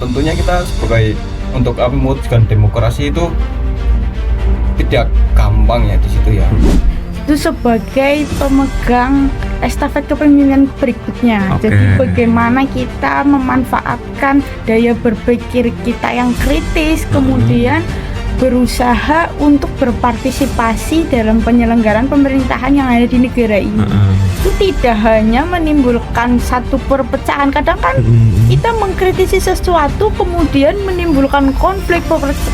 tentunya kita sebagai untuk mewujudkan demokrasi itu tidak gampang ya di situ ya. Itu sebagai pemegang estafet kepemimpinan berikutnya. Oke. Jadi bagaimana kita memanfaatkan daya berpikir kita yang kritis, kemudian berusaha untuk berpartisipasi dalam penyelenggaraan pemerintahan yang ada di negara ini. Itu tidak hanya menimbulkan satu perpecahan. Kadang kan kita mengkritisi sesuatu kemudian menimbulkan konflik,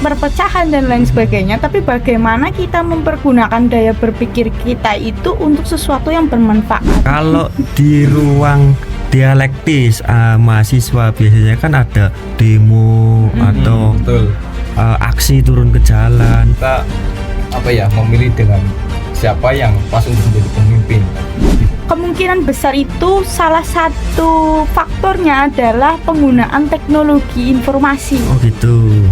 perpecahan dan lain sebagainya. Tapi bagaimana kita mempergunakan daya berpikir kita itu untuk sesuatu yang bermanfaat. Kalau di ruang dialektis mahasiswa biasanya kan ada demo atau Betul. aksi turun ke jalan. Kita memilih dengan siapa yang pas untuk menjadi pemimpin. Kemungkinan besar itu salah satu faktornya adalah penggunaan teknologi informasi. Oh gitu.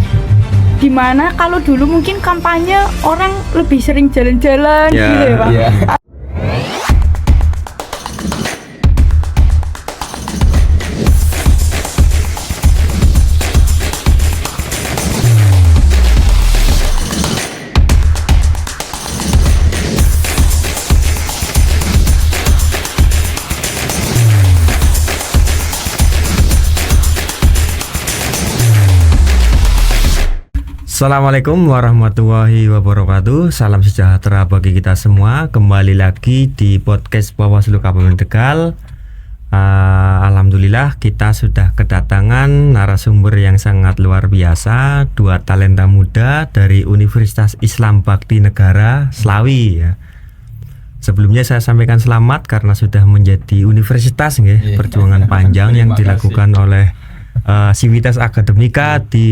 Dimana kalau dulu mungkin kampanye orang lebih sering jalan-jalan Ya, gitu ya Pak. Iya. Assalamualaikum warahmatullahi wabarakatuh. Salam sejahtera bagi kita semua. Kembali lagi di podcast Bawaslu Kabupaten Tegal. Alhamdulillah kita sudah kedatangan narasumber yang sangat luar biasa, dua talenta muda dari Universitas Islam Bhakti Negara Slawi ya. Sebelumnya saya sampaikan selamat karena sudah menjadi universitas nggih. Perjuangan panjang yang Terima dilakukan oleh Civitas Akademika di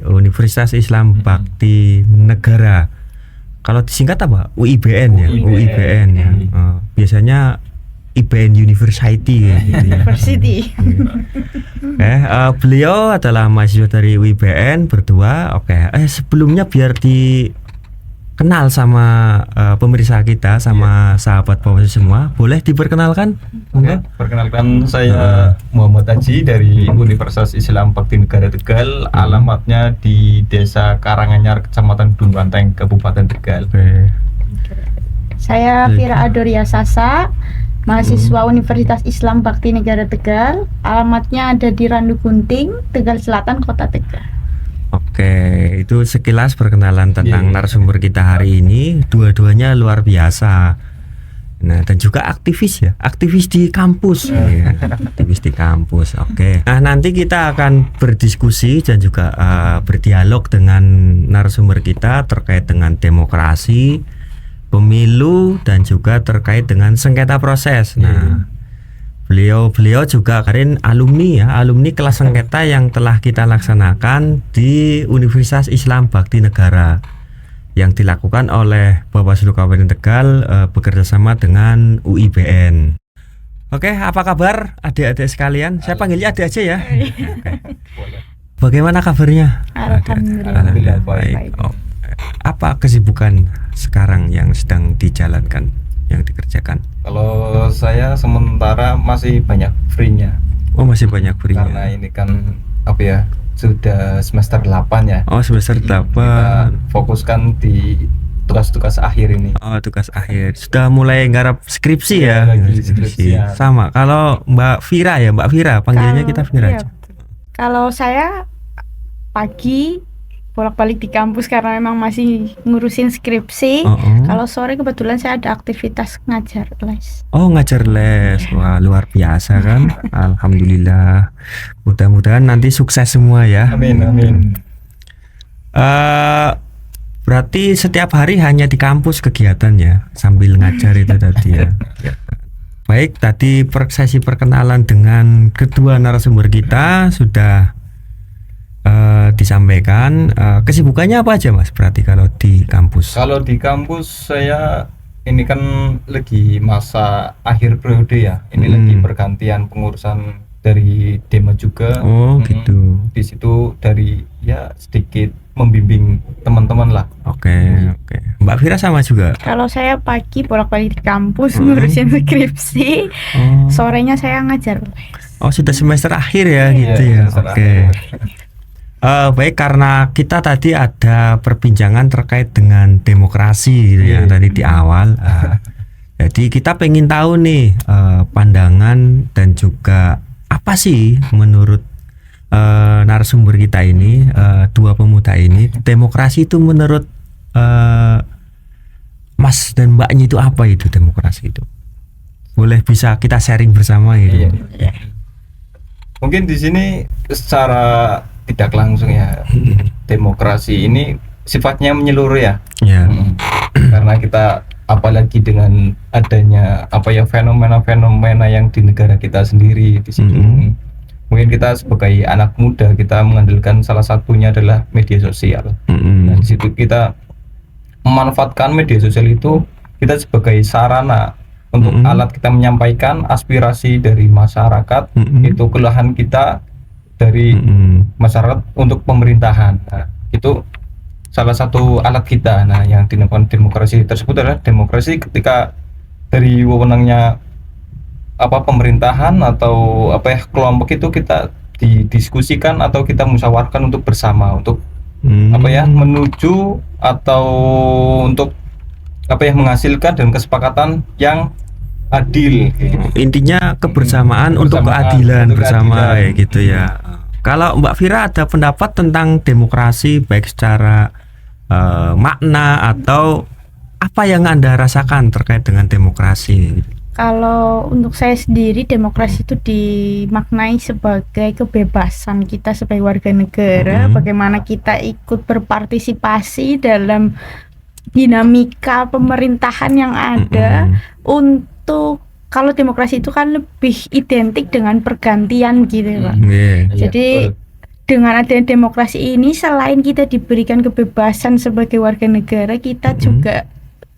Universitas Islam Bhakti Negara. Kalau disingkat apa? UIBN ya, UIBN ya. Biasanya IBN University ya, gitu ya. University. Beliau adalah mahasiswa dari UIBN berdua. Sebelumnya biar dikenal sama pemirsa kita, sama sahabat Bawaslu semua, boleh diperkenalkan? Oke, perkenalkan saya Muhammad Haji dari Universitas Islam Bhakti Negara Tegal. Alamatnya di Desa Karanganyar, Kecamatan Gunung Banteng, Kabupaten Tegal. Oke. Saya Fira Adoria Sasa, mahasiswa Universitas Islam Bhakti Negara Tegal. Alamatnya ada di Randu Gunting, Tegal Selatan, Kota Tegal. Oke, itu sekilas perkenalan tentang narasumber kita hari ini. Dua-duanya luar biasa. Nah, dan juga aktivis ya, aktivis di kampus. Ya, aktivis di kampus. Oke. Nah, nanti kita akan berdiskusi dan juga berdialog dengan narasumber kita terkait dengan demokrasi, pemilu, dan juga terkait dengan sengketa proses. Nah, beliau juga kemarin alumni kelas sengketa yang telah kita laksanakan di Universitas Islam Bhakti Negara yang dilakukan oleh Bawaslu Kabupaten Tegal bekerja sama dengan UIBN. Oke, apa kabar adik-adik sekalian? Saya panggilnya adik aja ya. Oke. Bagaimana kabarnya? Alhamdulillah. Baik. Apa kesibukan sekarang yang sedang dijalankan, yang dikerjakan? Kalau saya sementara masih banyak free-nya. Oh, masih banyak free-nya. Karena ini kan sudah semester 8 ya. Oh, semester 8. Kita fokuskan di tugas-tugas akhir ini. Oh, tugas akhir. Sudah mulai nggarap skripsi ya? Lagi skripsian. Sama. Kalau Mbak Fira ya, Mbak Fira, panggilnya kita Fira aja. Kalau saya pagi bolak-balik di kampus karena memang masih ngurusin skripsi. Kalau sore kebetulan saya ada aktivitas ngajar les. Oh, ngajar les. Wah, luar biasa kan. Alhamdulillah. Mudah-mudahan nanti sukses semua ya. Amin. Berarti setiap hari hanya di kampus kegiatannya sambil ngajar itu tadi ya. Baik, tadi sesi perkenalan dengan kedua narasumber kita sudah disampaikan. Kesibukannya apa aja Mas? Berarti kalau di kampus? Kalau di kampus saya ini kan lagi masa akhir periode ya. Ini lagi pergantian pengurusan dari Dema juga. Oh gitu. Di situ dari ya sedikit membimbing teman-teman lah. Oke. Mbak Fira sama juga? Kalau saya pagi bolak-balik di kampus ngurusin skripsi. Sorenya saya ngajar les. Oh, sudah semester akhir ya gitu ya. Semester Oke. akhir. Baik, karena kita tadi ada perbincangan terkait dengan demokrasi gitu ya tadi di awal. Jadi kita pengen tahu nih pandangan dan juga apa sih menurut narasumber kita ini, dua pemuda ini, demokrasi itu menurut Mas dan Mbaknya itu apa itu demokrasi itu? Boleh bisa kita sharing bersama gitu. Iya. Mungkin di sini secara tidak langsung ya, demokrasi ini sifatnya menyeluruh ya. Ya. Karena kita apalagi dengan adanya fenomena-fenomena yang di negara kita sendiri di situ. Mungkin kita sebagai anak muda kita mengandalkan salah satunya adalah media sosial. Nah, di situ kita memanfaatkan media sosial itu kita sebagai sarana untuk alat kita menyampaikan aspirasi dari masyarakat, itu keluhan kita dari masyarakat untuk pemerintahan. Nah, itu salah satu alat kita. Nah, yang dinamakan demokrasi tersebut adalah demokrasi ketika dari wewenangnya pemerintahan atau kelompok itu kita didiskusikan atau kita musyawarahkan untuk bersama untuk menuju atau untuk menghasilkan dan kesepakatan yang adil. Intinya kebersamaan untuk keadilan bersama kayak gitu ya. Kalau Mbak Vira ada pendapat tentang demokrasi baik secara makna atau apa yang Anda rasakan terkait dengan demokrasi? Kalau untuk saya sendiri, demokrasi itu dimaknai sebagai kebebasan kita sebagai warga negara, bagaimana kita ikut berpartisipasi dalam dinamika pemerintahan yang ada. Untuk kalau demokrasi itu kan lebih identik dengan pergantian gitu Pak. Jadi dengan adanya demokrasi ini, selain kita diberikan kebebasan sebagai warga negara, kita juga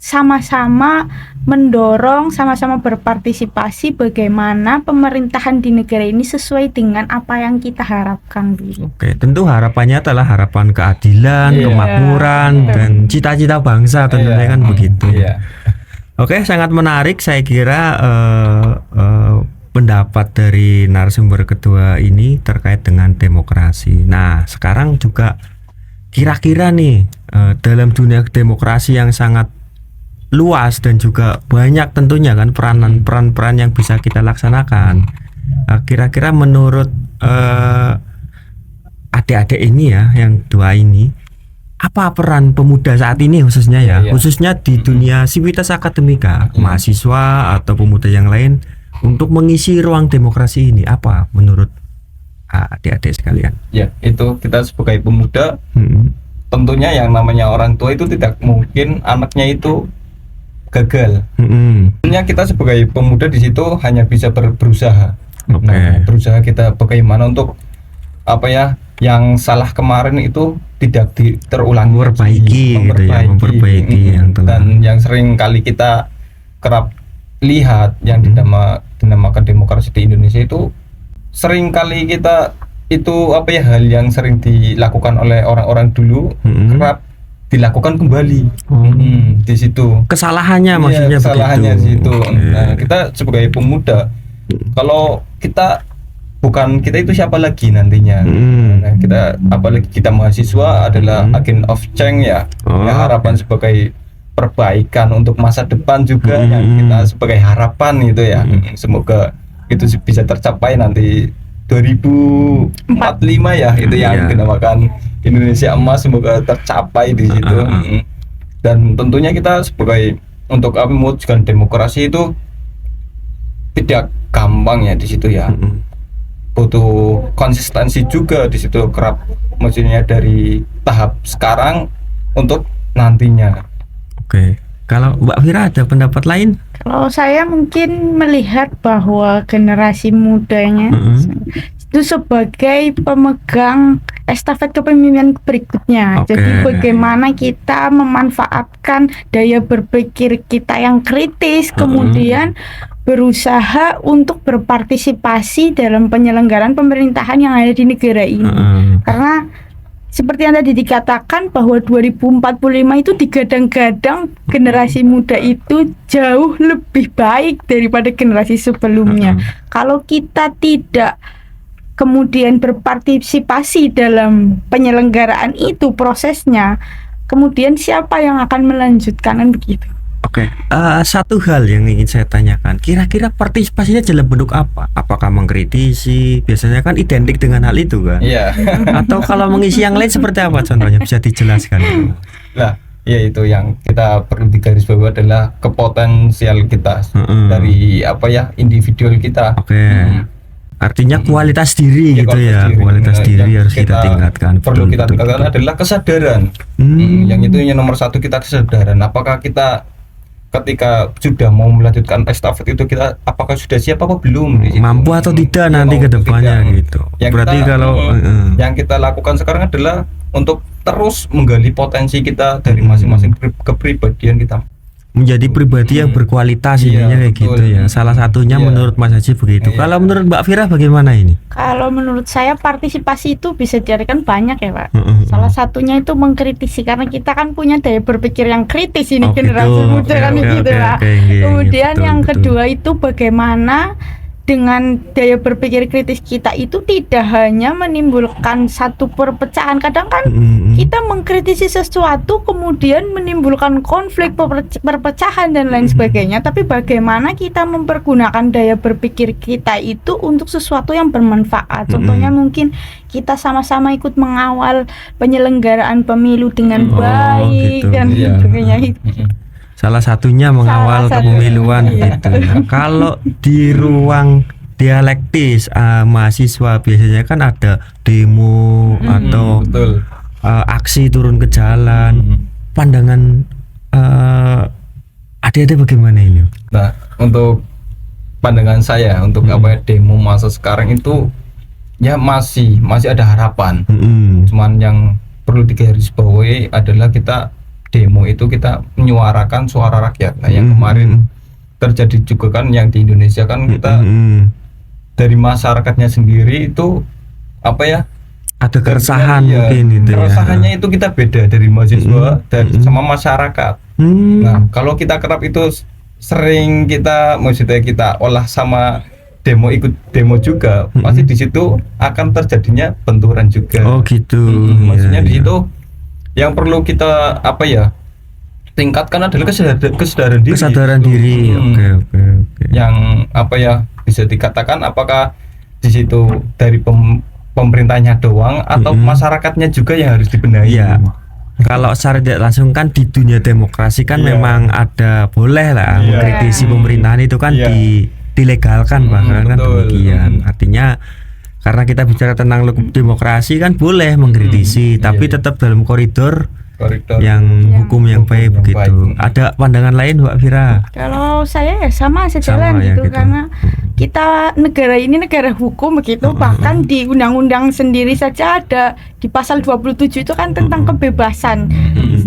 sama-sama mendorong, sama-sama berpartisipasi bagaimana pemerintahan di negara ini sesuai dengan apa yang kita harapkan gitu. Oke, tentu harapannya adalah harapan keadilan, kemakmuran, dan cita-cita bangsa tentunya kan begitu. Oke, sangat menarik saya kira pendapat dari narasumber kedua ini terkait dengan demokrasi. Nah, sekarang juga kira-kira nih dalam dunia demokrasi yang sangat luas dan juga banyak tentunya kan peran-peran yang bisa kita laksanakan. Kira-kira menurut adik-adik ini ya, yang dua ini, apa peran pemuda saat ini khususnya khususnya di dunia sivitas akademika, mahasiswa atau pemuda yang lain untuk mengisi ruang demokrasi ini, apa menurut adik-adik sekalian? Ya, itu kita sebagai pemuda, tentunya yang namanya orang tua itu tidak mungkin anaknya itu gagal. Tentunya kita sebagai pemuda di situ hanya bisa berusaha. Nah, berusaha kita bagaimana untuk yang salah kemarin itu tidak terulang, memperbaiki yang telah. Dan yang sering kali kita kerap lihat yang dinamakan demokrasi di Indonesia itu sering kali kita itu hal yang sering dilakukan oleh orang-orang dulu kerap dilakukan kembali. Di situ kesalahannya maksudnya di situ. Nah, kita sebagai pemuda, kalau kita itu siapa lagi nantinya? Nah, kita apalagi kita mahasiswa adalah agent of change ya. Harapan sebagai perbaikan untuk masa depan juga yang kita sebagai harapan itu ya. Semoga itu bisa tercapai nanti 2045 ya, itu yang dinamakan Indonesia Emas, semoga tercapai di situ. Dan tentunya kita sebagai untuk mewujudkan demokrasi itu tidak gampang ya di situ ya. Butuh konsistensi juga di situ, kerap maksudnya dari tahap sekarang untuk nantinya. Oke. Kalau Mbak Vira ada pendapat lain? Kalau saya mungkin melihat bahwa generasi mudanya itu sebagai pemegang estafet kepemimpinan berikutnya. Jadi bagaimana kita memanfaatkan daya berpikir kita yang kritis, kemudian berusaha untuk berpartisipasi dalam penyelenggaraan pemerintahan yang ada di negara ini. Karena seperti yang tadi dikatakan bahwa 2045 itu digadang-gadang generasi muda itu jauh lebih baik daripada generasi sebelumnya. Kalau kita tidak kemudian berpartisipasi dalam penyelenggaraan itu prosesnya, kemudian siapa yang akan melanjutkan kan begitu. Oke. Satu hal yang ingin saya tanyakan, kira-kira partisipasinya dalam bentuk apa? Apakah mengkritisi? Biasanya kan identik dengan hal itu kan? Iya. Atau kalau mengisi yang lain seperti apa contohnya? Bisa dijelaskan? Nah, ya itu yang kita perlu digarisbawahi adalah kepotensial kita dari individual kita. Oke. Artinya kualitas diri Ya, gitu ya. Kualitas diri yang harus kita tingkatkan. Perlu kita Betul, tingkatkan betul. adalah kesadaran. Yang itu yang nomor satu, kita kesadaran. Apakah kita ketika sudah mau melanjutkan estafet itu, kita apakah sudah siap apa belum di situ? Mampu atau tidak Ya, nanti mau ke atau depannya tidak. gitu. Yang Berarti kita, kalau yang kita lakukan sekarang adalah untuk terus menggali potensi kita dari masing-masing kepribadian kita. menjadi pribadi yang berkualitas Iya, ininya kayak betul. gitu ya. Salah satunya Iya. menurut Mas Haji begitu. Iya. Kalau menurut Mbak Fira bagaimana ini? Kalau menurut saya partisipasi itu bisa diartikan banyak ya Pak. Heeh. Salah satunya itu mengkritisi, karena kita kan punya daya berpikir yang kritis ini, Oh, generasi gitu. muda Oke, kan oke, gitu oke, Pak. oke, iya, Kemudian betul, yang betul. kedua itu bagaimana dengan daya berpikir kritis kita itu tidak hanya menimbulkan satu perpecahan. Kadang kan kita mengkritisi sesuatu kemudian menimbulkan konflik, perpecahan dan lain sebagainya, tapi bagaimana kita mempergunakan daya berpikir kita itu untuk sesuatu yang bermanfaat. Contohnya mungkin kita sama-sama ikut mengawal penyelenggaraan pemilu dengan Oh, baik gitu. dan Iya. sebagainya. Salah satunya mengawal Salah satu- kepemiluan iya. gitu. Kalau di ruang dialektis mahasiswa biasanya kan ada demo atau Betul. aksi turun ke jalan. Pandangan adik-adik bagaimana ini? Nah, untuk pandangan saya untuk demo masa sekarang itu ya masih ada harapan. Cuman yang perlu digarisbawahi adalah kita demo itu kita menyuarakan suara rakyat. Nah, yang kemarin terjadi juga kan yang di Indonesia kan kita dari masyarakatnya sendiri itu Ada keresahan Iya, mungkin gitu ya. keresahannya itu kita beda dari mahasiswa dan sama masyarakat. Nah, kalau kita kerap itu sering maksudnya kita olah sama demo, ikut demo juga, pasti di situ akan terjadinya benturan juga. Oh gitu. Maksudnya Iya, di iya. situ yang perlu kita tingkatkan adalah kesadaran diri. Kesadaran diri. Oke. Yang bisa dikatakan apakah di situ dari pemerintahnya doang atau masyarakatnya juga yang harus dibenahi. Iya. Kalau secara tidak langsung kan di dunia demokrasi kan Iya. memang ada boleh lah Iya. mengkritisi pemerintahan itu kan Iya. dilegalkan bahkan kan betul. demikian. Artinya karena kita bicara tentang demokrasi kan boleh mengkritisi tapi iya. tetap dalam koridor Koridor yang hukum yang baik yang begitu. baik. Ada pandangan lain Mbak Fira? Kalau saya ya sama sejalan Sama ya, gitu, gitu. karena kita negara ini negara hukum begitu, bahkan di undang-undang sendiri saja ada di pasal 27 itu kan tentang kebebasan.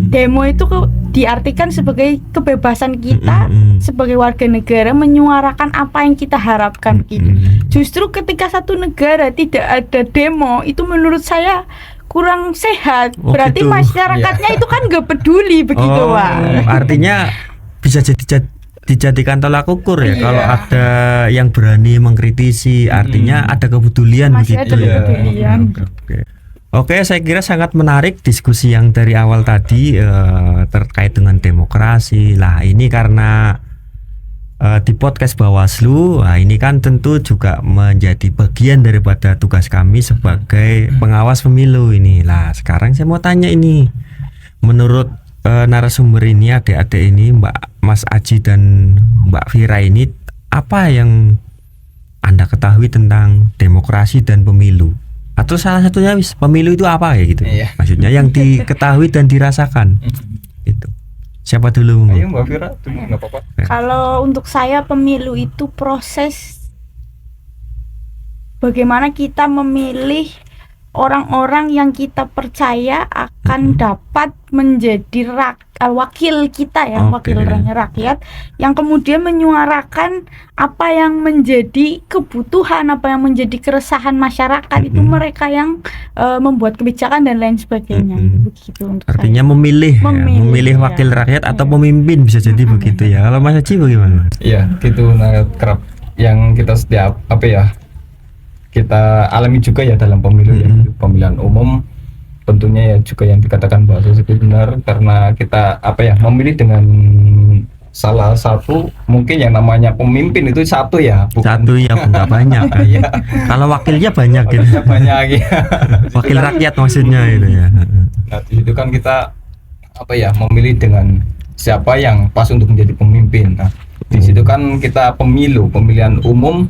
Demo itu diartikan sebagai kebebasan kita sebagai warga negara menyuarakan apa yang kita harapkan gitu. Justru ketika satu negara tidak ada demo itu menurut saya kurang sehat. Oh, Berarti gitu. masyarakatnya itu kan gak peduli begitu, Oh, Pak. artinya bisa dijadikan tolak ukur ya. Iya. Kalau ada yang berani mengkritisi, artinya ada kepedulian Masih begitu. ada Iya. kepedulian. Oke, saya kira sangat menarik diskusi yang dari awal tadi terkait dengan demokrasi. Lah, ini karena di podcast Bawaslu, nah ini kan tentu juga menjadi bagian daripada tugas kami sebagai pengawas pemilu ini. Lah, sekarang saya mau tanya ini, menurut narasumber ini, adik-adik ini, Mas Aji dan Mbak Fira ini, apa yang Anda ketahui tentang demokrasi dan pemilu? Atau salah satunya pemilu itu apa ya gitu? Iya. Maksudnya yang diketahui dan dirasakan. Itu. Siapa dulu? Ayo Mbak Fira, dulu nggak apa-apa. Kalau untuk saya pemilu itu proses bagaimana kita memilih orang-orang yang kita percaya akan dapat menjadi wakil kita ya, Oke. wakil rakyat yang kemudian menyuarakan apa yang menjadi kebutuhan, apa yang menjadi keresahan masyarakat. Itu mereka yang membuat kebijakan dan lain sebagainya. Begitu untuk Artinya saya. memilih, Memilih, ya, wakil ya. rakyat atau pemimpin bisa jadi begitu ya. Kalau Mas Haji bagaimana? Iya, gitu. Nah, kerap yang kita setiap kita alami juga ya dalam pemilu ya, pemilihan umum. Tentunya ya juga yang dikatakan Mbak Susi benar, karena kita memilih dengan salah satu mungkin yang namanya pemimpin itu satu ya, Satu ya, nggak banyak kan. Iya. Kalau wakilnya banyak gitu. Wakilnya banyak ya. Wakil rakyat maksudnya itu ya. Nah, di situ kan kita memilih dengan siapa yang pas untuk menjadi pemimpin. Nah, di situ kan kita pemilihan umum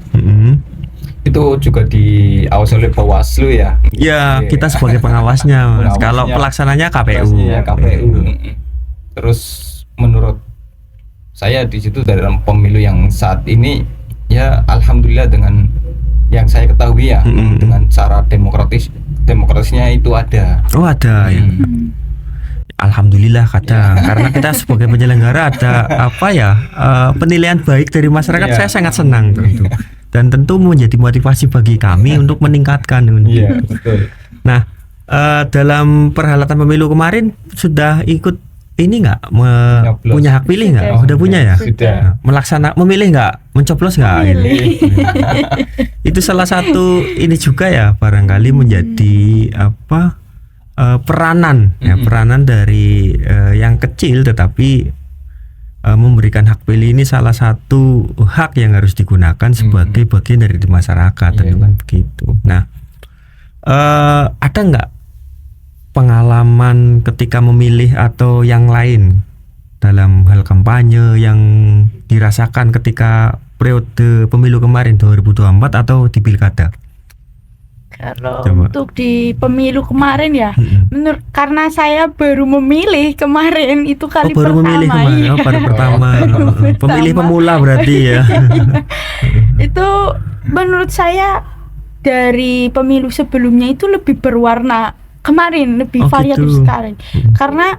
itu juga diawasi oleh Bawaslu ya. Ya, kita sebagai pengawasnya, Mas. Pengawasnya. Kalau pelaksananya KPU. Ya, KPU. Terus menurut saya di situ dalam pemilu yang saat ini ya alhamdulillah dengan yang saya ketahui ya, dengan cara demokratisnya itu ada. Oh, ada ya. Alhamdulillah kata, karena kita sebagai penyelenggara ada penilaian baik dari masyarakat. Iya. Saya sangat senang tentu. Dan tentu menjadi motivasi bagi kami untuk meningkatkan. Iya, betul. Nah, dalam perhelatan pemilu kemarin sudah ikut ini nggak Nyoblos. punya hak pilih nggak? Sudah. Sudah punya ya? Sudah. Memilih nggak? Mencoblos nggak? Memilih. Itu salah satu ini juga ya, barangkali menjadi peranan dari yang kecil tetapi memberikan hak pilih ini salah satu hak yang harus digunakan sebagai bagian dari masyarakat, tentu kan begitu. Nah, ada nggak pengalaman ketika memilih atau yang lain dalam hal kampanye yang dirasakan ketika periode pemilu kemarin 2024 atau di pilkada? Kalau Coba. untuk di pemilu kemarin ya, karena saya baru memilih kemarin itu kali baru pertama. memilih kemarin. Iya. Baru pertama. Baru Pemilih pertama. pemula berarti ya. Itu menurut saya dari pemilu sebelumnya itu lebih berwarna, kemarin lebih Oh, variatif gitu. sekali. Karena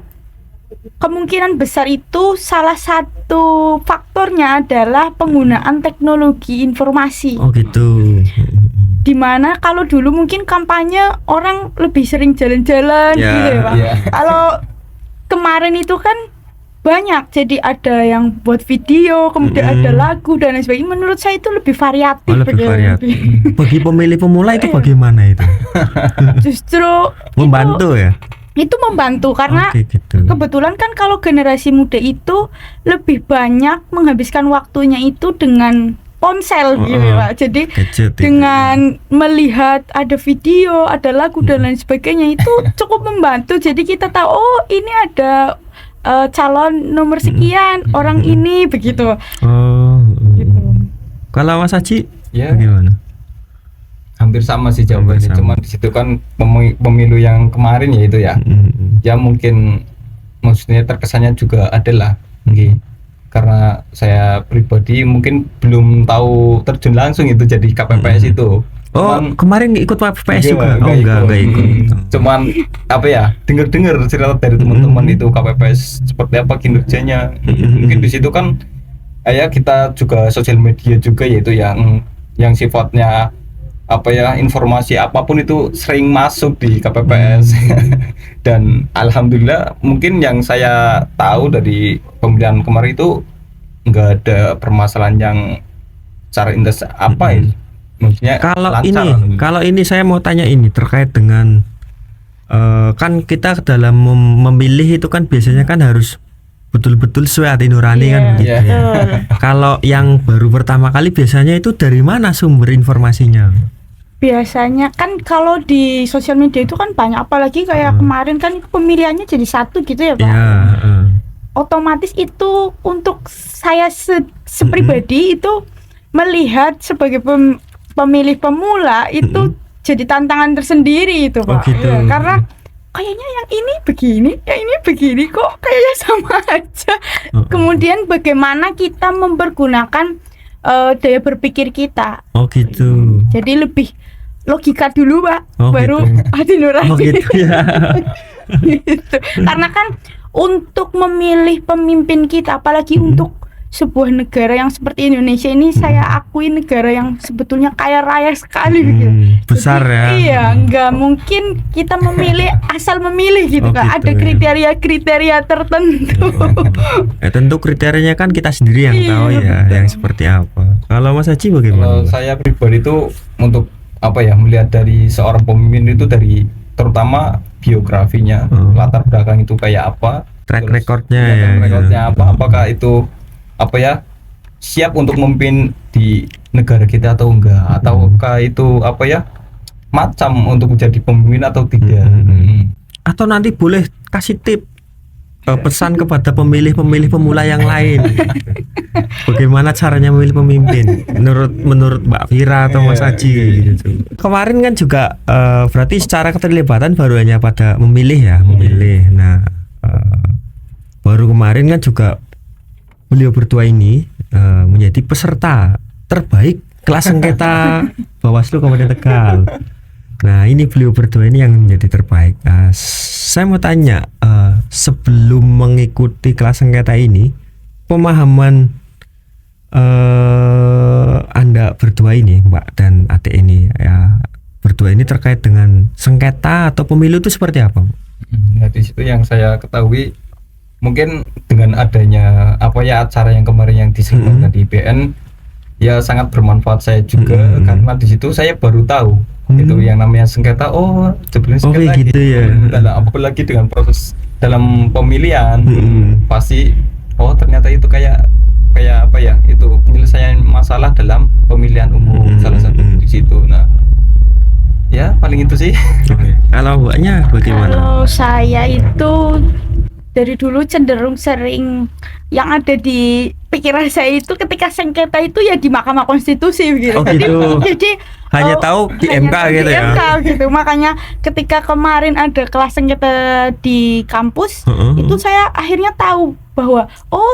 kemungkinan besar itu salah satu faktornya adalah penggunaan teknologi informasi. Oh gitu. Dimana kalau dulu mungkin kampanye orang lebih sering jalan-jalan Ya, gitu ya Pak. ya. Kalau kemarin itu kan banyak, jadi ada yang buat video, kemudian ada lagu dan lain sebagainya. Menurut saya itu lebih variatif. Oh, lebih gitu. variatif. Bagi pemilih pemula itu bagaimana itu? Justru Membantu ya? itu membantu karena Oke, gitu. kebetulan kan kalau generasi muda itu lebih banyak menghabiskan waktunya itu dengan ponsel gitu Pak. Jadi Gadget itu. dengan melihat ada video, ada lagu dan lain sebagainya itu cukup membantu. Jadi kita tahu oh ini ada calon nomor sekian, orang ini begitu. Oh. Gitu. Kalau Mas Haji Ya, bagaimana? hampir sama sih jawabannya. Hampir sama. Cuman di situ kan pemilu yang kemarin ya itu ya. Ya mungkin maksudnya terkesannya juga adalah karena saya pribadi mungkin belum tahu terjun langsung itu jadi KPPS itu. Oh, kemarin ikut PPS juga? Oh, enggak ikut. Cuman dengar cerita dari teman-teman itu KPPS seperti apa kinerjanya. Mungkin di situ kan kita juga sosial media juga yaitu yang sifatnya informasi apapun itu sering masuk di KPPS. Dan alhamdulillah mungkin yang saya tahu dari pemilihan kemarin itu nggak ada permasalahan yang secara intens maksudnya Kalau ini saya mau tanya ini terkait dengan kan kita dalam memilih itu kan biasanya kan harus betul-betul sesuai hati nurani kan begitu Iya. ya. Kalau yang baru pertama kali biasanya itu dari mana sumber informasinya? Biasanya kan kalau di sosial media itu kan banyak, apalagi kayak kemarin kan pemilihannya jadi satu gitu ya Pak. Ya, Otomatis itu untuk saya sepribadi itu melihat sebagai pemilih pemula itu jadi tantangan tersendiri itu Oh, Pak. gitu. Iya, karena kayaknya yang ini begini, yang ini begini kok kayaknya sama aja. Kemudian bagaimana kita mempergunakan daya berpikir kita. Oh gitu. Jadi lebih logika dulu Pak, Oh, baru gitu. hati nurani. Oh gitu ya. Gitu. Karena kan untuk memilih pemimpin kita, apalagi untuk sebuah negara yang seperti Indonesia ini, saya akui negara yang sebetulnya kaya raya sekali gitu. Besar Jadi, ya. Iya, nggak mungkin kita memilih asal memilih gitu Oh, kan. gitu, Ada ya. kriteria-kriteria tertentu. Tentu kriterianya kan kita sendiri yang Iya, tahu ya, betul. yang seperti apa. Kalau Mas Haji Kalau bagaimana? saya pribadi itu untuk apa ya, melihat dari seorang pemimpin itu dari terutama biografinya, latar belakang itu kayak apa, Track terus recordnya ya, track ya, recordnya ya. apa, apakah itu apa ya, siap untuk memimpin di negara kita atau enggak, ataukah itu apa ya, macam untuk menjadi pemimpin atau tidak. Atau nanti boleh kasih tip pesan kepada pemilih-pemilih pemula yang lain. Bagaimana caranya memilih pemimpin menurut Mbak Vira atau Mas Haji kayak gitu. Kemarin kan juga berarti secara keterlibatan baru hanya pada memilih. Nah, baru kemarin kan juga beliau berdua ini menjadi peserta terbaik kelas sengketa Bawaslu Kabupaten Tegal. Nah, ini beliau berdua ini yang menjadi terbaik. Saya mau tanya, sebelum mengikuti kelas sengketa ini, pemahaman Anda berdua ini, Mbak dan Ate ini, ya berdua ini terkait dengan sengketa atau pemilu itu seperti apa? Nah, di situ yang saya ketahui, mungkin dengan adanya apa ya, acara yang kemarin yang diselenggarakan di IPN, ya sangat bermanfaat saya juga, karena di situ saya baru tahu itu yang namanya sengketa. Oh, sebenarnya sengketa gitu ya. Apalagi dengan proses dalam pemilihan, pasti ternyata itu kayak apa ya, itu penyelesaian masalah dalam pemilihan umum, salah satu di situ. Nah, ya paling itu sih. Kalau Mbaknya bagaimana? Kalau saya itu dari dulu cenderung sering yang ada di pikiran saya itu ketika sengketa itu ya di Mahkamah Konstitusi gitu. Oh, gitu. Jadi Hanya tahu di hanya MK tahu gitu di ya. MK gitu. Makanya ketika kemarin ada kelas sengketa di kampus, itu saya akhirnya tahu bahwa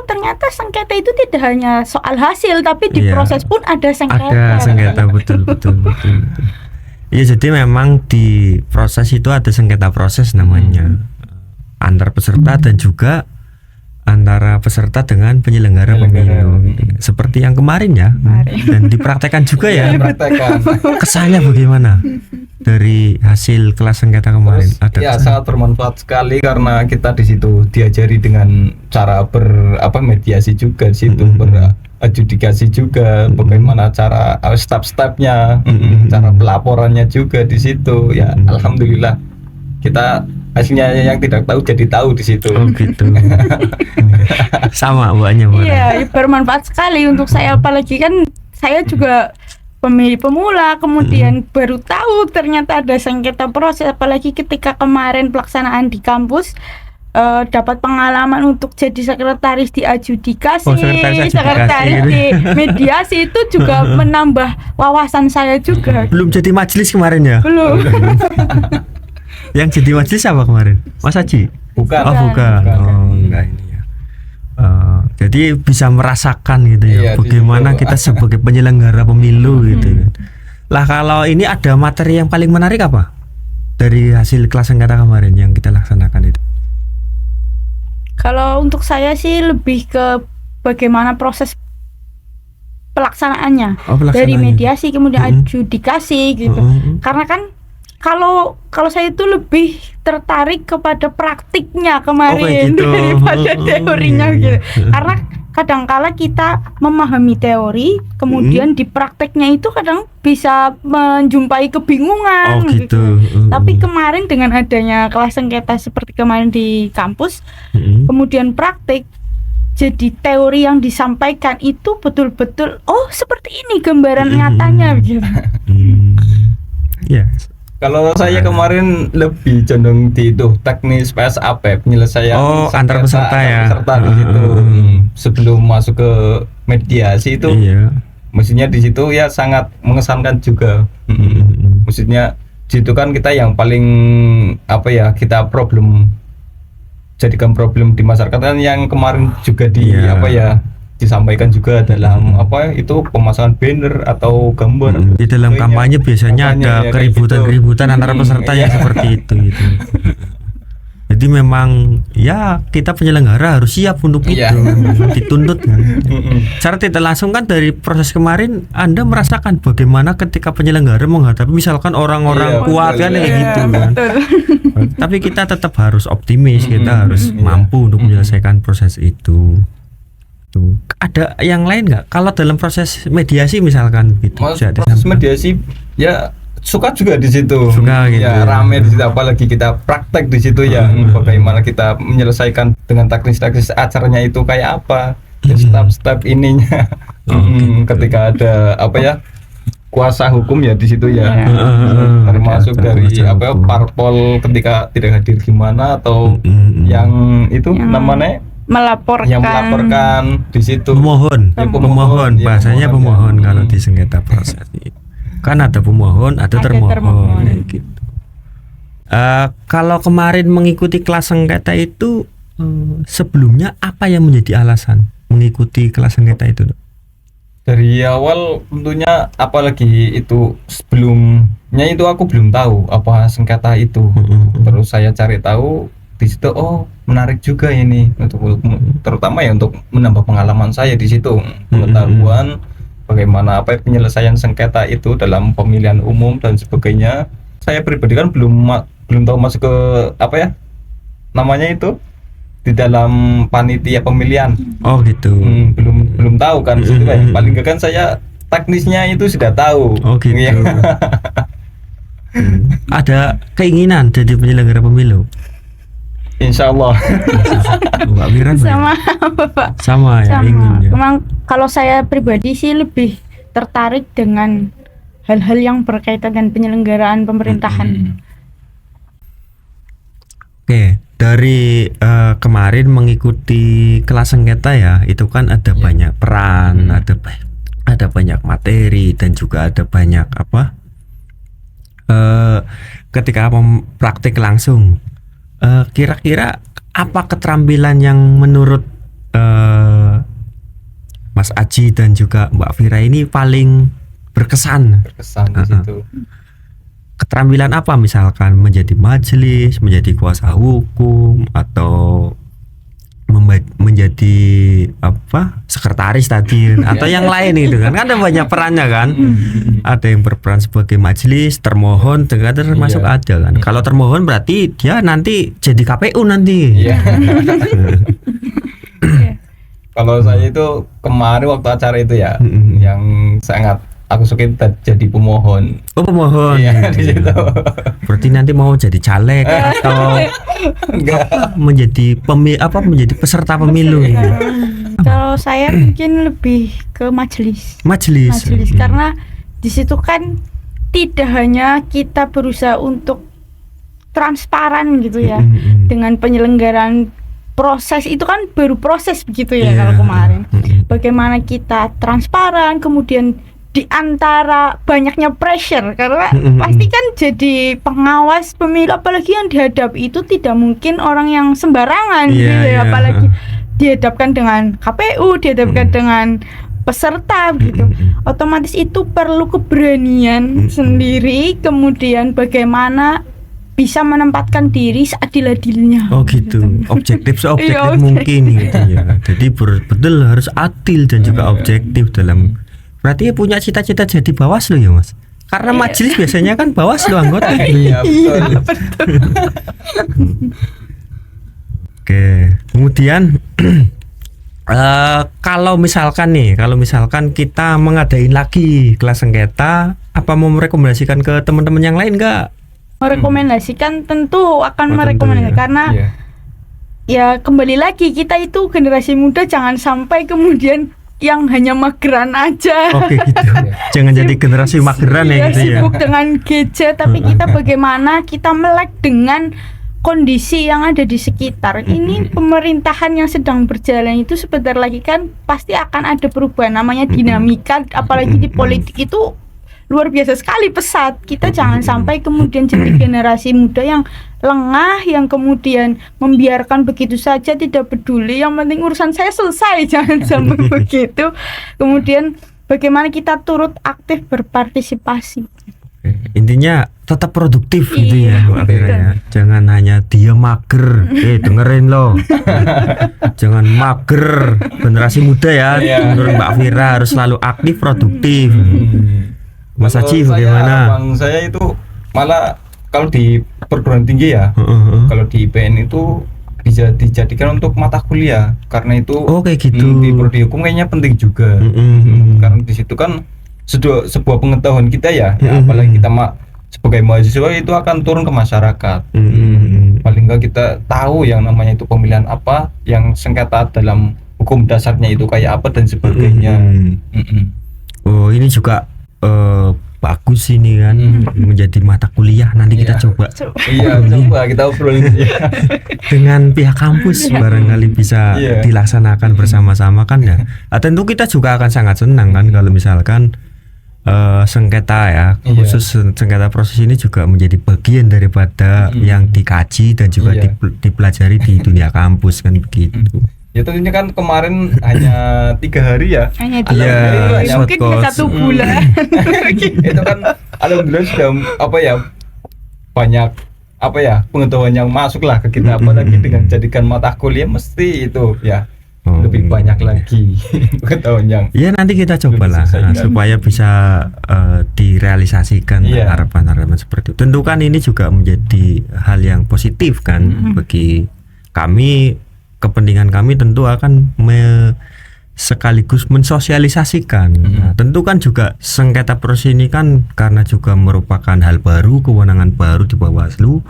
ternyata sengketa itu tidak hanya soal hasil, tapi di Iya. proses pun ada sengketa. Ada sengketa, betul. Iya, jadi memang di proses itu ada sengketa proses namanya, antar peserta dan juga antara peserta dengan penyelenggara pemilu. Seperti yang kemarin ya, dan dipraktekkan juga ya. Praktekan. Kesannya bagaimana dari hasil kelas sengketa kemarin? Terus, ya sangat bermanfaat sekali karena kita di situ diajari dengan cara mediasi juga di situ, beradjudikasi juga, bagaimana cara step-stepnya, cara pelaporannya juga di situ. Ya alhamdulillah kita hasilnya yang tidak tahu jadi tahu di situ. Oh gitu. Sama Mbaknya. Iya, bermanfaat sekali untuk saya, apalagi kan saya juga pemilih pemula, kemudian baru tahu ternyata ada sengketa proses, apalagi ketika kemarin pelaksanaan di kampus dapat pengalaman untuk jadi sekretaris di adjudikasi, sekretaris di mediasi, itu juga menambah wawasan saya juga. Belum jadi majelis kemarin ya? Belum. Yang jadi majelis apa kemarin? Mas Haji? Bukan. Oh bukan. Oh enggak ini ya. Jadi bisa merasakan gitu ya, Iya, bagaimana di situ. kita sebagai penyelenggara pemilu gitu kan. Lah kalau ini ada materi yang paling menarik apa dari hasil kelas sengketa kemarin yang kita laksanakan itu? Kalau untuk saya sih lebih ke bagaimana proses pelaksanaannya, dari mediasi kemudian adjudikasi gitu. Karena kan kalau saya itu lebih tertarik kepada praktiknya kemarin daripada teorinya gitu. Karena kadangkala kita memahami teori, kemudian di prakteknya itu kadang bisa menjumpai kebingungan gitu. Tapi kemarin dengan adanya kelas sengketa seperti kemarin di kampus, kemudian praktik, jadi teori yang disampaikan itu betul-betul seperti ini gambaran nyatanya gitu. Ya. Kalau saya kemarin lebih condong di itu teknis PSAP, penyelesaian antar peserta ya. Peserta di situ. Sebelum masuk ke mediasi itu, maksudnya di situ ya sangat mengesankan juga. Maksudnya di situ kan kita yang paling kita jadikan problem di masyarakat kan, yang kemarin juga disampaikan juga dalam itu pemasangan banner atau gambar. Di dalam kampanye biasanya ada keributan antara peserta yang seperti itu gitu. Jadi memang ya kita penyelenggara harus siap untuk itu, dituntut kan. Secara tidak langsung kan dari proses kemarin Anda merasakan bagaimana ketika penyelenggara menghadapi misalkan orang-orang kuat kan kayak gitu kan. Tapi kita tetap harus optimis, kita harus mampu untuk menyelesaikan proses itu. Tuh. Ada yang lain nggak? Kalau dalam proses mediasi misalkan gitu. Proses mediasi ya suka juga di situ. Suka gitu Ya, ya. rame di situ, apalagi kita praktek di situ ya. Bagaimana kita menyelesaikan dengan teknis-teknis acaranya itu kayak apa? Ya, step-step ininya. Ketika ada apa ya? Kuasa hukum ya di situ ya. Termasuk Ada dari kuasa apa hukum. parpol ketika tidak hadir gimana atau yang itu Yang namanya melaporkan, yang melaporkan di situ. Pemohon, Ya, pemohon, ya, bahasanya pemohon ya. kalau di sengketa proses ini. Kan ada pemohon, ada termohon. termohon. Gitu. Kalau kemarin mengikuti kelas sengketa itu sebelumnya apa yang menjadi alasan mengikuti kelas sengketa itu, Dok? Dari awal tentunya, apalagi itu sebelumnya itu aku belum tahu apa sengketa itu. Terus saya cari tahu di situ, oh menarik juga ini untuk terutama ya untuk menambah pengalaman saya di situ, pengetahuan bagaimana apa penyelesaian sengketa itu dalam pemilihan umum dan sebagainya. Saya pribadi kan belum tahu masuk ke apa ya namanya itu di dalam panitia pemilihan. Oh gitu. Belum tahu kan situ kan. Paling enggak kan saya teknisnya itu sudah tahu. Oh gitu. Iya. Ada keinginan jadi penyelenggara pemilu? Insya Allah. Mbak Mira sama Bapak. sama ya Sama. ingin ya. Memang kalau saya pribadi sih lebih tertarik dengan hal-hal yang berkaitan dengan penyelenggaraan pemerintahan. Oke, dari kemarin mengikuti kelas sengketa ya, itu kan ada banyak peran, ada banyak materi dan juga ada banyak apa? Ketika praktik langsung, kira-kira apa keterampilan yang menurut Mas Aji dan juga Mbak Vira ini paling berkesan? Berkesan di situ. Keterampilan apa, misalkan menjadi majelis, menjadi kuasa hukum, atau menjadi apa sekretaris tadi atau yang lain itu kan ada banyak perannya kan. Ada yang berperan sebagai majelis, termohon, termasuk ada kan. Kalau termohon berarti dia nanti jadi KPU nanti. Iya. Kalau saya itu kemarin waktu acara itu ya, yang sangat aku suka jadi pemohon. Oh pemohon. Iya, di situ. Berarti nanti mau jadi caleg atau Enggak. menjadi menjadi peserta pemilu ini. Kalau saya mungkin lebih ke majelis. Majelis. Karena di situ kan tidak hanya kita berusaha untuk transparan gitu ya dengan penyelenggaraan proses itu kan baru proses begitu ya. Kalau kemarin bagaimana kita transparan, kemudian di antara banyaknya pressure karena pasti kan jadi pengawas pemilu apalagi yang dihadapi itu tidak mungkin orang yang sembarangan gitu ya. Apalagi dihadapkan dengan KPU, dihadapkan dengan peserta gitu. Otomatis itu perlu keberanian sendiri, kemudian bagaimana bisa menempatkan diri seadil-adilnya. Oh gitu, objektif seobjektif mungkin gitu ya. Jadi betul harus adil dan juga objektif dalam. Berarti punya cita-cita jadi Bawaslu ya Mas? Karena majelis biasanya kan Bawaslu anggota. Iya, betul. Oke, kemudian kalau misalkan kita mengadain lagi kelas sengketa, apa mau merekomendasikan ke teman-teman yang lain nggak? Merekomendasikan tentu akan merekomendasikan karena ya kembali lagi kita itu generasi muda jangan sampai kemudian yang hanya mageran aja. Oke gitu. Jangan jadi generasi mageran ya gitu ya. Sibuk dengan gadget tapi kita bagaimana kita melek dengan kondisi yang ada di sekitar. Ini pemerintahan yang sedang berjalan itu sebentar lagi kan pasti akan ada perubahan, namanya dinamika apalagi di politik itu luar biasa sekali pesat. Kita jangan sampai kemudian jadi generasi muda yang lengah, yang kemudian membiarkan begitu saja, tidak peduli, yang penting urusan saya selesai. Jangan sampai begitu. Kemudian bagaimana kita turut aktif berpartisipasi. Intinya tetap produktif gitu ya Mbak Vira ya. Jangan hanya dia mager. Dengerin loh. Jangan mager. Generasi muda ya. Menurut Mbak Vira harus selalu aktif, produktif. Mas Aji bagaimana? Saya itu malah kalau di perguruan tinggi ya, kalau di IPN itu bisa dijadikan untuk mata kuliah karena itu kayak gitu. Di prodi hukum kayaknya penting juga. Karena di situ kan sebuah pengetahuan kita ya, apalagi kita sebagai mahasiswa itu akan turun ke masyarakat. Paling enggak kita tahu yang namanya itu pemilihan apa, yang sengketa dalam hukum dasarnya itu kayak apa dan sebagainya. Oh, ini juga bagus ini kan, menjadi mata kuliah nanti kita coba Iya, coba kita obrolin dengan pihak kampus, barangkali bisa dilaksanakan bersama-sama kan ya. Tentu kita juga akan sangat senang kan kalau misalkan sengketa ya, khusus sengketa proses ini juga menjadi bagian daripada yang dikaji dan juga dipelajari di dunia kampus kan begitu. Ya tentunya kan kemarin hanya 3 hari ya. Hanya mungkin bisa 1 bulan. Itu kan alhamdulillah sudah banyak pengetahuan yang masuk lah ke kita, apalagi dengan jadikan mata kuliah mesti itu ya lebih banyak lagi pengetahuan yang nanti kita cobalah supaya bisa direalisasikan harapan-harapan seperti itu. Tentu kan ini juga menjadi hal yang positif kan bagi kami. Kepentingan kami tentu akan sekaligus mensosialisasikan. Nah, tentu kan juga sengketa proses ini kan karena juga merupakan hal baru, kewenangan baru di Bawaslu,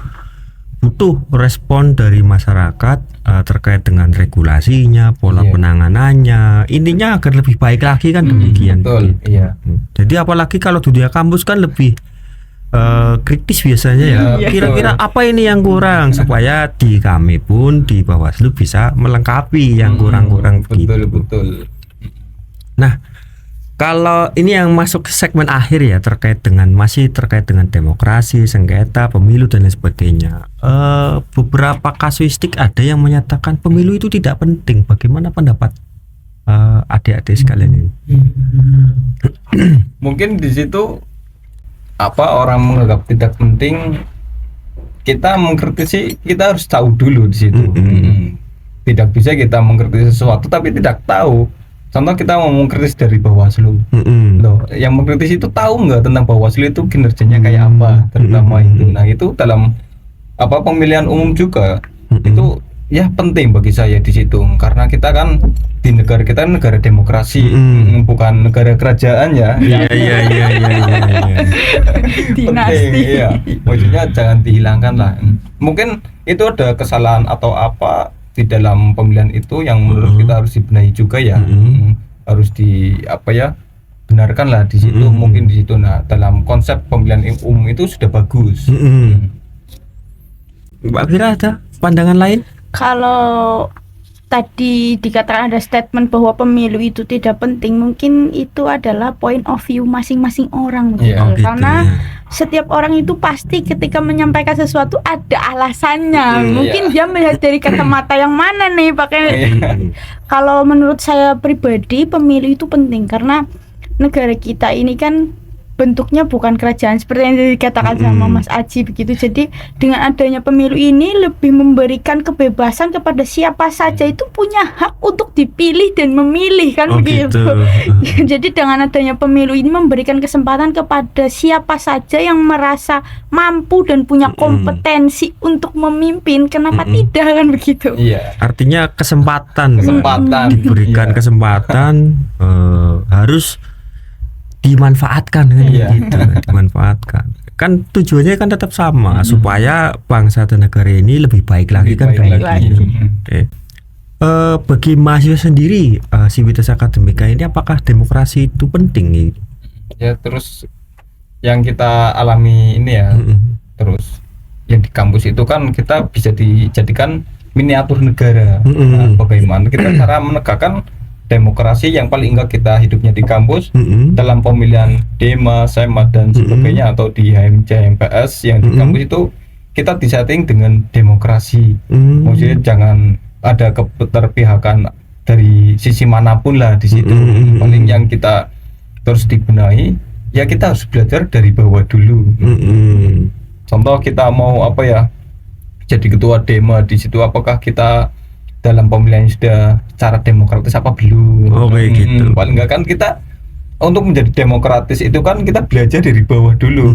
butuh respon dari masyarakat terkait dengan regulasinya, pola penanganannya, intinya agar lebih baik lagi kan demikian. Betul, iya. Jadi apalagi kalau dunia kampus kan lebih kritis biasanya ya. Kira-kira apa ini yang kurang supaya di kami pun di Bawaslu bisa melengkapi yang kurang-kurang begitu. Betul. Nah, kalau ini yang masuk ke segmen akhir ya masih terkait dengan demokrasi, sengketa, pemilu dan lain sebagainya. Beberapa kasuistik ada yang menyatakan pemilu itu tidak penting. Bagaimana pendapat adik-adik sekalian ini? Mungkin di situ orang menganggap tidak penting, kita mengkritisi, kita harus tahu dulu di situ. Tidak bisa kita mengkritisi sesuatu tapi tidak tahu. Contoh kita mau mengkritisi dari Bawaslu, loh, yang mengkritisi itu tahu nggak tentang Bawaslu itu kinerjanya kayak apa, terutama itu. Nah itu dalam pemilihan umum juga itu ya penting bagi saya di situ, karena kita kan di negara kita negara demokrasi, bukan negara kerajaan ya. Iya. Dinasti. Iya, maksudnya jangan dihilangkan lah. Mungkin itu ada kesalahan atau apa di dalam pemilihan itu yang menurut kita harus dibenahi juga ya. Harus benarkan lah di situ, mungkin di situ. Nah, dalam konsep pemilihan umum itu sudah bagus. Mbak Fira ada pandangan lain? Kalau tadi dikatakan ada statement bahwa pemilu itu tidak penting, mungkin itu adalah point of view masing-masing orang gitu. Karena setiap orang itu pasti ketika menyampaikan sesuatu ada alasannya. Mungkin dia melihat dari kacamata yang mana nih pakai. Kalau menurut saya pribadi pemilu itu penting karena negara kita ini kan bentuknya bukan kerajaan seperti yang dikatakan sama Mas Aji begitu. Jadi dengan adanya pemilu ini lebih memberikan kebebasan kepada siapa saja itu punya hak untuk dipilih dan memilih kan begitu. Jadi dengan adanya pemilu ini memberikan kesempatan kepada siapa saja yang merasa mampu dan punya kompetensi untuk memimpin. Kenapa tidak kan begitu? Iya. Artinya kesempatan diberikan kesempatan harus dimanfaatkan kan gitu, dimanfaatkan. Kan tujuannya kan tetap sama supaya bangsa dan negara ini lebih baik lagi kan gitu. Bagi mahasiswa sendiri Sivitas Akademika ini apakah demokrasi itu penting? Ya terus yang kita alami ini ya, terus yang di kampus itu kan kita bisa dijadikan miniatur negara. Nah, bagaimana kita cara menegakkan demokrasi yang paling enggak kita hidupnya di kampus dalam pemilihan Dema, Sema dan sebagainya atau di HMJ, MPS yang di kampus itu kita disetting dengan demokrasi. Maksudnya jangan ada keterpihakan dari sisi manapun lah di situ. Paling yang kita terus dibenahi ya kita harus belajar dari bawah dulu. Contoh kita mau jadi ketua Dema di situ, apakah kita dalam pemilihan sudah secara demokratis apa belum? Gitu. Paling enggak kan kita untuk menjadi demokratis itu kan kita belajar dari bawah dulu.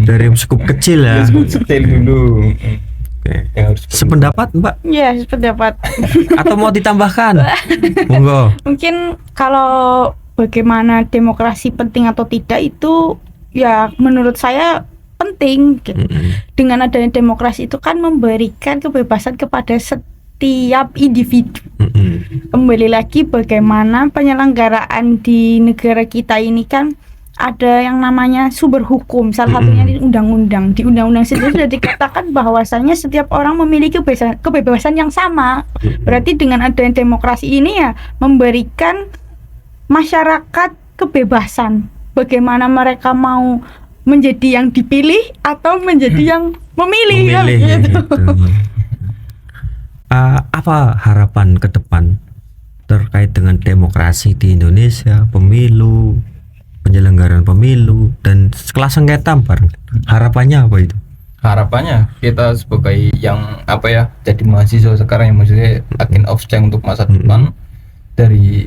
Dari skup kecil ya. Skup kecil dulu. Sependapat Mbak? Ya sependapat. Atau mau ditambahkan? Monggo. Mungkin kalau bagaimana demokrasi penting atau tidak itu ya menurut saya penting gitu. Dengan adanya demokrasi itu kan memberikan kebebasan kepada setiap individu. Kembali lagi bagaimana penyelenggaraan di negara kita ini kan ada yang namanya sumber hukum, salah satunya di undang-undang. Di undang-undang sendiri sudah dikatakan bahwasanya setiap orang memiliki kebebasan yang sama. Berarti dengan adanya demokrasi ini ya memberikan masyarakat kebebasan. Bagaimana mereka mau menjadi yang dipilih atau menjadi yang memilih kan, gitu. Apa harapan ke depan terkait dengan demokrasi di Indonesia, pemilu, penyelenggaraan pemilu dan kelas sengketa bareng? Harapannya apa itu? Harapannya kita sebagai yang jadi mahasiswa sekarang yang maksudnya agent of change untuk masa depan, dari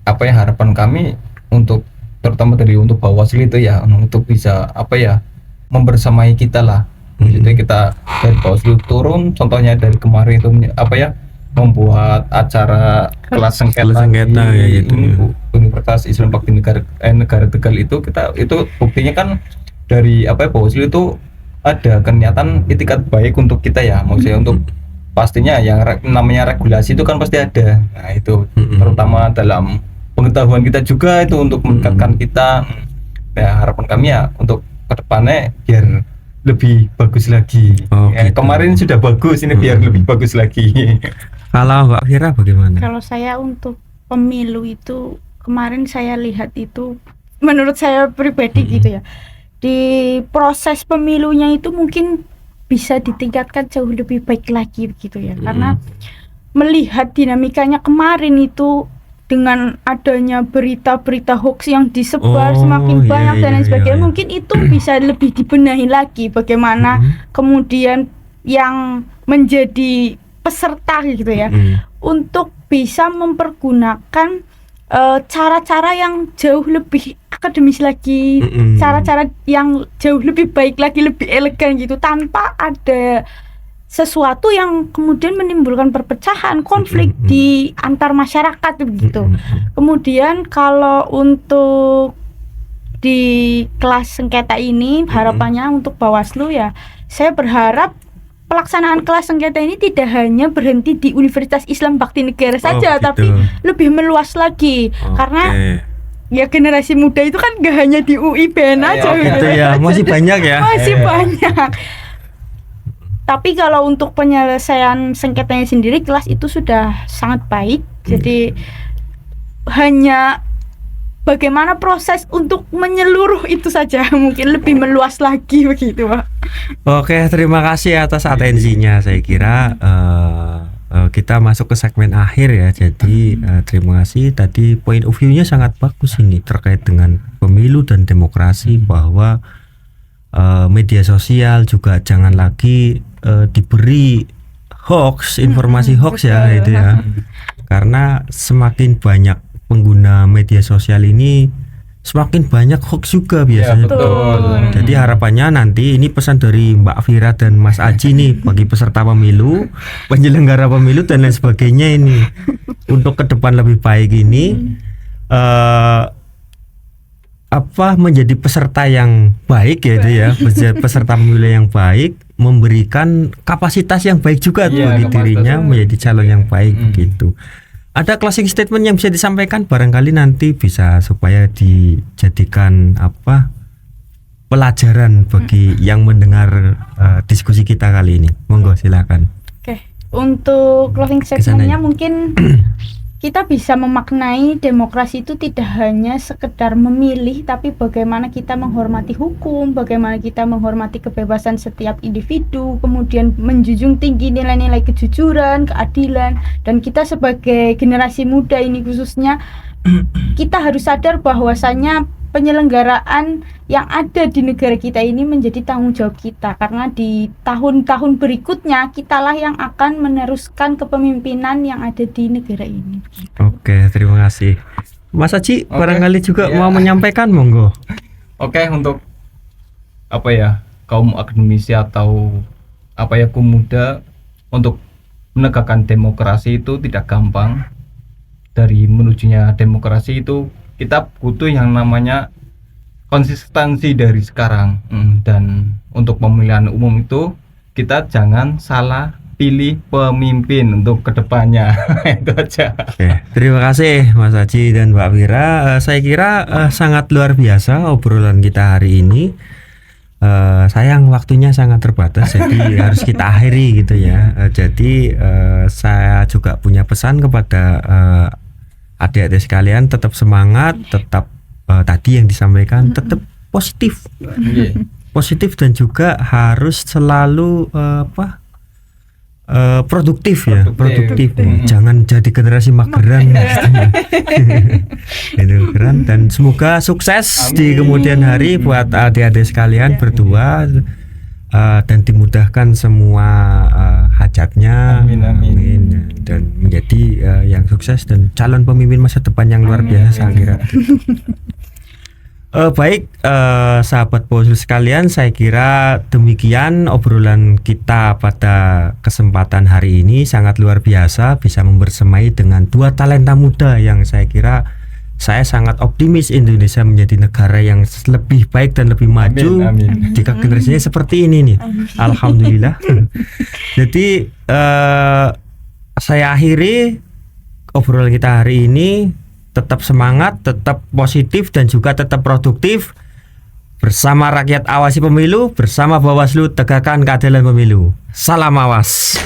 harapan kami untuk terutama untuk Bawaslu itu ya untuk bisa membersamai kita lah. Jadi kita dari Bawaslu turun, contohnya dari kemarin itu membuat acara kelas sengketa di Universitas Islam Bakti Negara Tegal itu buktinya kan dari Bawaslu itu ada kenyataan itikat baik untuk kita ya, maksudnya untuk pastinya yang namanya regulasi itu kan pasti ada. Nah itu terutama dalam pengetahuan kita juga itu untuk meningkatkan kita. Ya harapan kami ya untuk kedepannya biar lebih bagus lagi. Gitu. Kemarin sudah bagus, ini biar lebih bagus lagi. Kalau Mbak Vira bagaimana? Kalau saya untuk pemilu itu kemarin saya lihat itu menurut saya pribadi gitu ya, di proses pemilunya itu mungkin bisa ditingkatkan jauh lebih baik lagi gitu ya, karena melihat dinamikanya kemarin itu dengan adanya berita-berita hoax yang disebar semakin banyak dan lain sebagainya, mungkin itu bisa lebih dibenahi lagi bagaimana kemudian yang menjadi peserta gitu ya untuk bisa mempergunakan cara-cara yang jauh lebih akademis lagi, cara-cara yang jauh lebih baik lagi, lebih elegan gitu, tanpa ada sesuatu yang kemudian menimbulkan perpecahan, konflik di antar masyarakat begitu. Kemudian kalau untuk di kelas sengketa ini harapannya untuk Bawaslu ya, saya berharap pelaksanaan kelas sengketa ini tidak hanya berhenti di Universitas Islam Bakti Negara saja, tapi lebih meluas lagi. Karena ya generasi muda itu kan gak hanya di UIBN aja gitu ya, masih banyak ya. Masih banyak. Tapi kalau untuk penyelesaian sengketanya sendiri, kelas itu sudah sangat baik. Jadi hanya bagaimana proses untuk menyeluruh itu saja, mungkin lebih meluas lagi begitu, Pak. Oke, terima kasih atas atensinya. Saya kira kita masuk ke segmen akhir ya. Jadi terima kasih. Tadi point of view-nya sangat bagus ini terkait dengan pemilu dan demokrasi, bahwa media sosial juga jangan lagi diberi hoax, informasi hoax ya itu ya. Karena semakin banyak pengguna media sosial ini, semakin banyak hoax juga biasanya. Ya, betul. Jadi harapannya nanti ini pesan dari Mbak Vira dan Mas Aji nih bagi peserta pemilu, penyelenggara pemilu dan lain sebagainya ini, untuk ke depan lebih baik ini menjadi peserta yang baik ya itu ya, peserta pemilu yang baik, memberikan kapasitas yang baik juga tuh bagi dirinya menjadi calon yang baik begitu. Ada closing statement yang bisa disampaikan barangkali nanti bisa supaya dijadikan pelajaran bagi yang mendengar diskusi kita kali ini. Monggo silakan. Oke, untuk closing statementnya mungkin kita bisa memaknai demokrasi itu tidak hanya sekedar memilih, tapi bagaimana kita menghormati hukum, bagaimana kita menghormati kebebasan setiap individu, kemudian menjunjung tinggi nilai-nilai kejujuran, keadilan. Dan kita sebagai generasi muda ini khususnya, kita harus sadar bahwasanya penyelenggaraan yang ada di negara kita ini menjadi tanggung jawab kita, karena di tahun-tahun berikutnya kitalah yang akan meneruskan kepemimpinan yang ada di negara ini. Oke, terima kasih. Mas Aji barangkali juga mau menyampaikan, monggo. Oke, untuk kaum akademisi atau kaum muda, untuk menegakkan demokrasi itu tidak gampang. Dari menujunya demokrasi itu kita butuh yang namanya konsistensi dari sekarang. Dan untuk pemilihan umum itu kita jangan salah pilih pemimpin untuk kedepannya. Itu aja. Oke, terima kasih Mas Haji dan Mbak Wira. Saya kira sangat luar biasa obrolan kita hari ini. Sayang waktunya sangat terbatas, jadi harus kita akhiri gitu ya. Jadi saya juga punya pesan kepada adik-adik sekalian, tetap semangat, tetap tadi yang disampaikan, tetap positif, positif dan juga harus selalu produktif ya, produktif. Jangan jadi generasi mageran. Itu keren, dan semoga sukses di kemudian hari buat adik-adik sekalian berdua, dan dimudahkan semua hajatnya. Amin. Dan menjadi yang sukses dan calon pemimpin masa depan yang luar biasa saya kira. Baik, sahabat Posul sekalian, saya kira demikian obrolan kita pada kesempatan hari ini. Sangat luar biasa bisa membersamai dengan dua talenta muda yang saya kira saya sangat optimis Indonesia menjadi negara yang lebih baik dan lebih maju jika generasinya seperti ini nih. Alhamdulillah. Jadi saya akhiri obrolan kita hari ini. Tetap semangat, tetap positif, dan juga tetap produktif. Bersama rakyat awasi pemilu, bersama Bawaslu tegakkan keadilan pemilu. Salam awas.